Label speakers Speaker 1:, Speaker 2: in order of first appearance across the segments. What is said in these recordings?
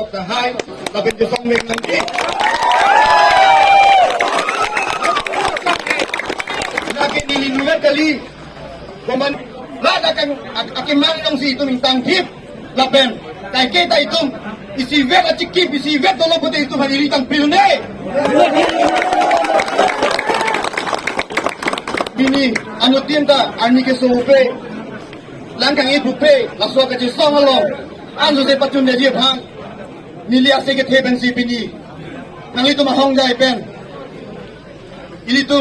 Speaker 1: Dr. Hai, tapi di Songming nanti. Lagi nililungan kali, kuman, lada kang akimang nang si itu mintang tip, lapen, kay kita itu isivet at cikip, isivet tolong putih itu hadiritang prione. Bini, anu tinta, ani ke sope, langkang ibu pe, langsung ke cisong along, anu saya pacun dia bang, nilia sedikit heben si bini, nang itu mahong jai pen, ini tu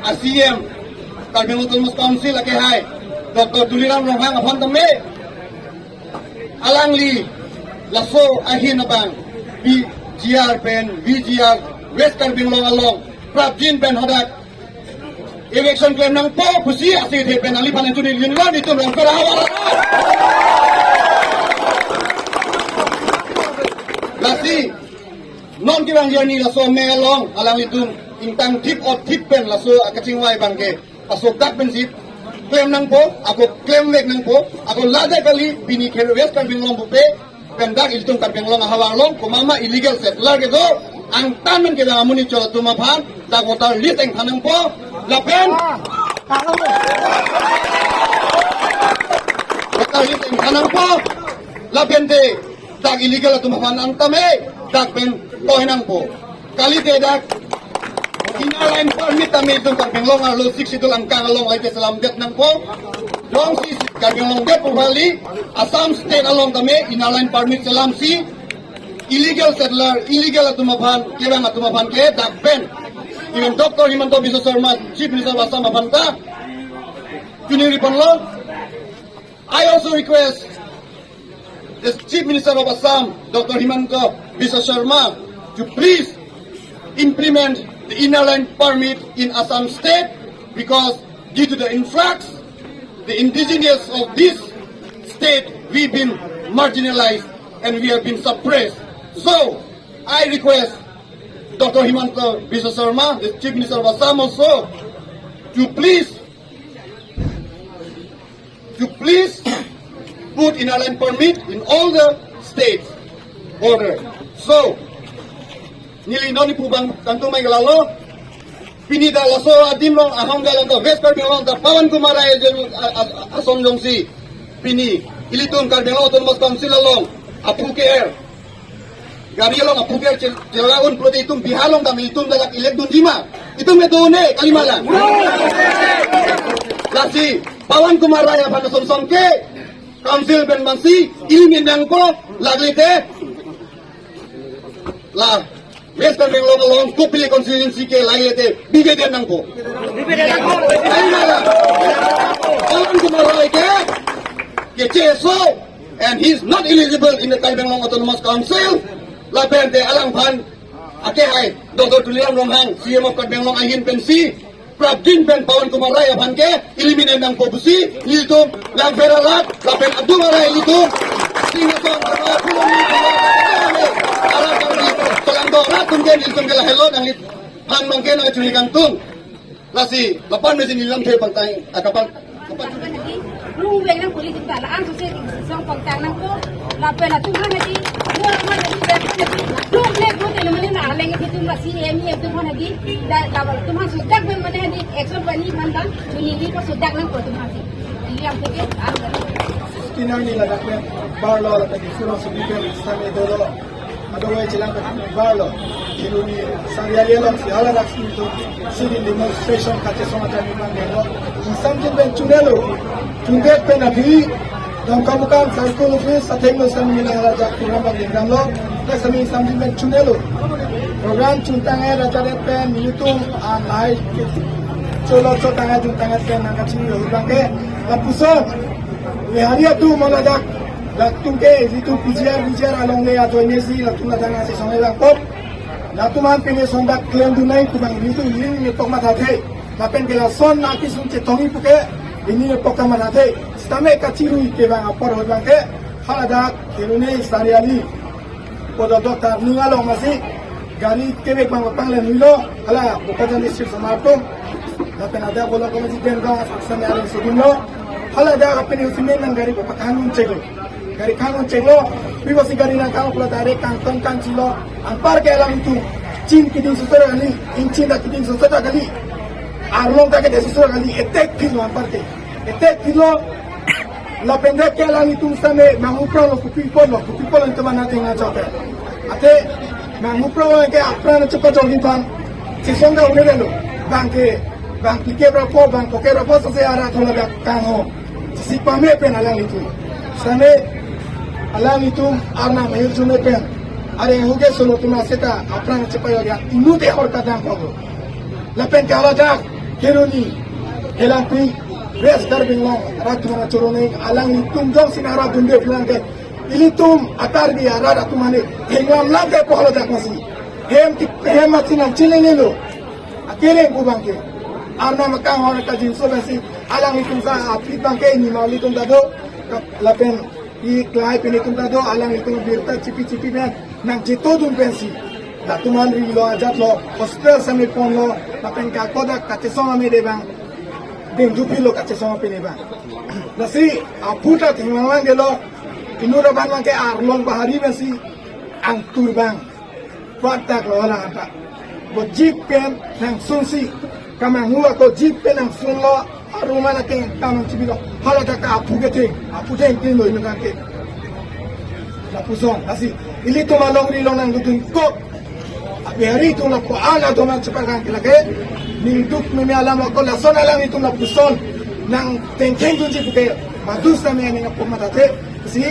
Speaker 1: ASEM, Karbeng Autonomous Council laki hai, Dr. Tuliram Rohang apon tame, alangli, laso ahin abang, BGR pen, BGR, West Karbeng Long along, Prabjin pen hodak. Election claim nang po, pusi asik di penali panen tu di luar itu nang perawat. Lasi, non kirang yani laso melong alang itu intang tip or tip pen laso akacing wai bangke. Paso dak pensip claim nang po, aku claim wek nang po, aku lada kali bini kerwes kan binglong bupe, pendak itu kan binglong hawang long, kumama illegal settler gitu. Ang tamen kita ngamuni coba tumapan, dak voter list yang kanang po. Lapen, kali ini kanang po, lapen te, tak illegal atau makan tame, tak pen tohinang po. Kali te dak, inalain permit tame itu karbenglong alo 6 itu langkang along lagi selam det nang po. Dong si karbenglong det po bali, Assam state along tame inalain permit selam si illegal settler, illegal atau makan, kirang atau makan ke dak pen. Even Dr. Himanta Biswa Sarma, Chief Minister of Assam, Abanta, Kuniri Panlo. I also request the Chief Minister of Assam, Dr. Himanta Biswa Sarma, to please implement the inner line permit in Assam State because due to the influx, the indigenous of this state, we've been marginalized and we have been suppressed. So, I request Dr. Himanta Biswa Sarma, the Chief Minister of Assam also, to please put inner line permit in all the states border. So, nilino ni pubang tanto may galalo, pinida laso adim long ahong galang to, West Karbeng long to, Pawan Kumaray asom long si, pini, ilitun Karbeng Autonomous Council along, Apuke Air, Gari long apukir celaun prote itum bihalong kami itum dalak ilek dun jima. Itum medone kalimalan. Lasi Pawan Kumaraya pada somsom ke Council ben mansi ilimin nang ko laglite. La West Karbeng long kupili constituency ke laglite bigeden nang ko. Kalimalan. Pawan Kumaraya ke CSO and he is not eligible in the Karbeng Long Autonomous Council. Lapen te alang pan ake hai Dr. Tuliram Rohang CM of Karbeng Long ahin pensi Prabjin pen Pawan Kumaray pan ke elimine nang pobusi itu lang veralat lapen adu maray itu singasong pulong ala kami selang dora tunggen itu kala hello nang pan mangke nang curi kantung lasi lapan mesin nilam te pantang akapan
Speaker 2: lu weng nang politik balaan sosial sang pangtang nang ko lapen atu hanadi lu lek mo tele mane na leng itu masih emi itu hanadi da lawal tuman sudak ben mane hadi action pani mandan tuni di ko sudak nang ko tuman si ini am teke
Speaker 3: kinang nila dakle barlo ta di suno su biber same dolo adowe jilang ka barlo kinuni sangyalo si ala raksi to civil demonstration ka te somata ni mangelo samjin ben chunelo tunde pen abhi dong kamukan circle office satheng no samni la raja program dingam lo ta sami samjin ben chunelo program chuntang ai raja de pen YouTube live cholo chotanga chuntanga pen nanga chi ulangke lapuso we haria tu maladak laktunke itu bijar alonge atau inesi latung ladang asi songai langkop latuman pene sondak klaim dunai kubang itu ini pok mathate mapen kela son naki sunche tongi puke ini pok mathate stame kachiru ke bang apor hodang ke halada kelune sariali podo dokter ningalo masih gari kebe bang pangle nulo hala bukajan district samarto mapen ada bola komisi denga aksane ale sudinlo halada kapene usime nang gari pakanun cego gari kanun cego privasi gari nang kang pula direct kang ton kang silo ang par ke alam itu chin kiting susara kali inchin da kiting susara kali arlong ka ke de susara kali etek kilo ang parte etek kilo la pendek ke alam itu same mangupro lo kupipol itu mana tinga chote ate mangupro ke apra na cepat jogin tan sisonga unere lo bang ke rapo bang ko ke rapo se ara thola ba kang ho si pame pen alang itu same alang itu arna mahir jume pen are huge solo tuma seta apra na cepat ya inu de hor ka dam pago la pen ke ala dak keroni helang pi res darbing long ratuna chorone alang itu jong sinara dunde plan ke ilitum atar dia rada tumane hengam lage ko hala dak masi hem matina chilelelo akere ko bangke arna makang hor ka jinso basi alang itu sa apit bangke ni mali tum dado lapen i klai pen itu dado alang itu birta cipi ben nang jito dum pensi la tuman ri lo ajat lo hostel sami pon lo lapen ka koda katesoma me de bang den dupilo katesoma pe ne bang nasi aputa tinglang gelo inura bang ke arlong bahari basi ang turbang fatak lo la anta bo jeep pen nang sunsi kamang hua ko jeep pen nang sun lo aruma na ke tamang cibilo hala ka apugete kino ino ke la pusong nasi ili to malong ri lo nang dutun ko Biari itu na ko ala do man cepakan kilake ninduk me alam ko la zona lang itu na puson nang tengkeng kunci puke madus na me nga pumatate si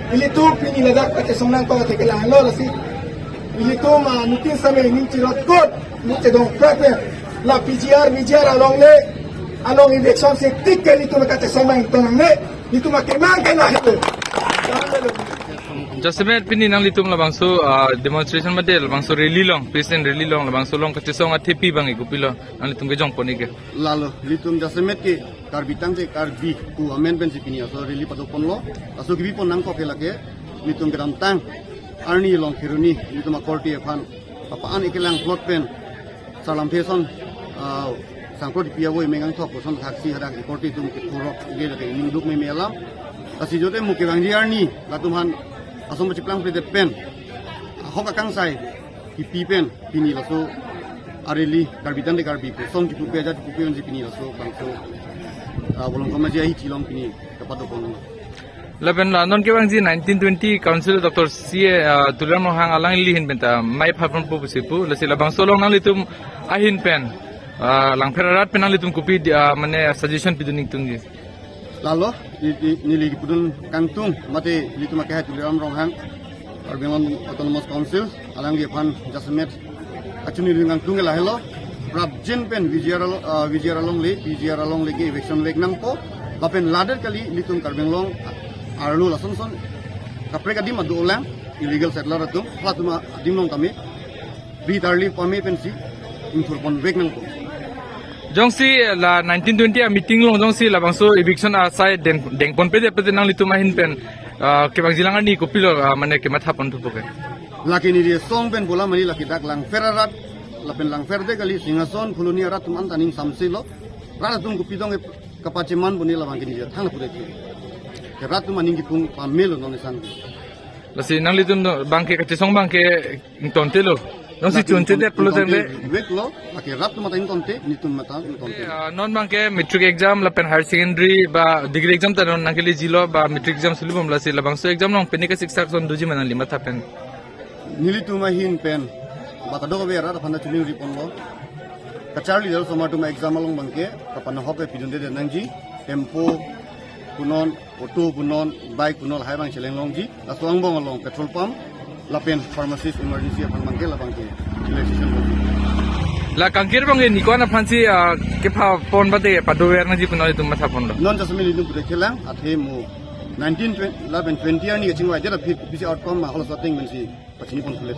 Speaker 3: ilito piniladak at sonang ko te kailangan lo si ilito ma nutin sa me ni tirot ko ni te dong prape la PGR along election se tikke ilito na kate somang ito nang ne ito makemang kay na ito
Speaker 4: Jasmet pini nang litum labang so demonstration model labang so rally long present rally long labang so long katesong at tepi bang igupilo nang litum gejong ponige
Speaker 1: lalo litum jasemet ke karbitang te karbi ku amen ben sipini aso rili pado ponlo aso gibi pon nang ko kelake litum gram tang arni long khiruni litum akorti efan apaan ikilang plot pen salam peson sangkro di piawoi mengang thok ko son thaksi hadak ikorti tum ke puro ge ke induk me melam asi jote muke bangji arni latumhan asom ciplang pre pen hoka kangsai pipi pen pini laso areli karbitan de karbi ko som cipu pe ja cipu pe onji pini laso bangso bolong kamaji hi cilong pini kapado kono
Speaker 4: Laben non ke bang ji 1920 council Dr. C tulam hang alang lihin benta mai phapon pu sipu lasi labang solong nang litum ahin pen lang ferarat pen nang litum kopi mane suggestion piduning tungji
Speaker 1: lalo niligi pudun kantung mate litu makai tuliram ronghang Arbengon Autonomous Council alang liapan jasmet acuni dengan tung la hello rap jen pen vijara long le ke election lek nang po lapen lader kali litung karbenglong arlu lason son kapreka di madu ulang illegal settler atung platuma dimlong kami bitarli pame pensi intur pon vek nang po
Speaker 4: Jongsi la 1920 meeting long jongsi la bangso eviction asai deng pon pede nang litum ahin pen ke bang jilangan ni kopilo mane ke matha pon tu poke
Speaker 1: laki ni dia song pen bola mani laki dak lang ferarat lapen lang ferde kali singason fuluni arat tum antaning samsilo rara tum kupidong kapaceman buni la bang ni dia thang pure ki rat tum aning pung pamelo non sang
Speaker 4: lasi nang litum bang ke katesong bang ke tontelo Jongsi chunte de pulo tembe
Speaker 1: weklo laki rat tum atain tonte nitum mata tonte
Speaker 4: non bang ke metric exam la pen higher secondary ba degree exam ta non nangeli jilo ba metric exam sulubom la si la bangso exam long penika siksak son duji manali matha pen
Speaker 1: nilituma hin pen batado be ra phanda chuni ripon lo kacharli dal somatu ma exam along bangke kapana hope pidunde de nangji tempo punon auto punon bike punol hai bang cheleng longji aswang bong along petrol pump lapen pharmacist emergency apang bangke la bangke electrician
Speaker 4: la kangkir bang ni ko na phansi ke pha pon bade padower na ji punoi tum matha pon lo
Speaker 1: non jasmi ni pure kelang athe mu 1920 11 20 ani chingwa jara phi outcome ma holo setting mensi pachini pon khule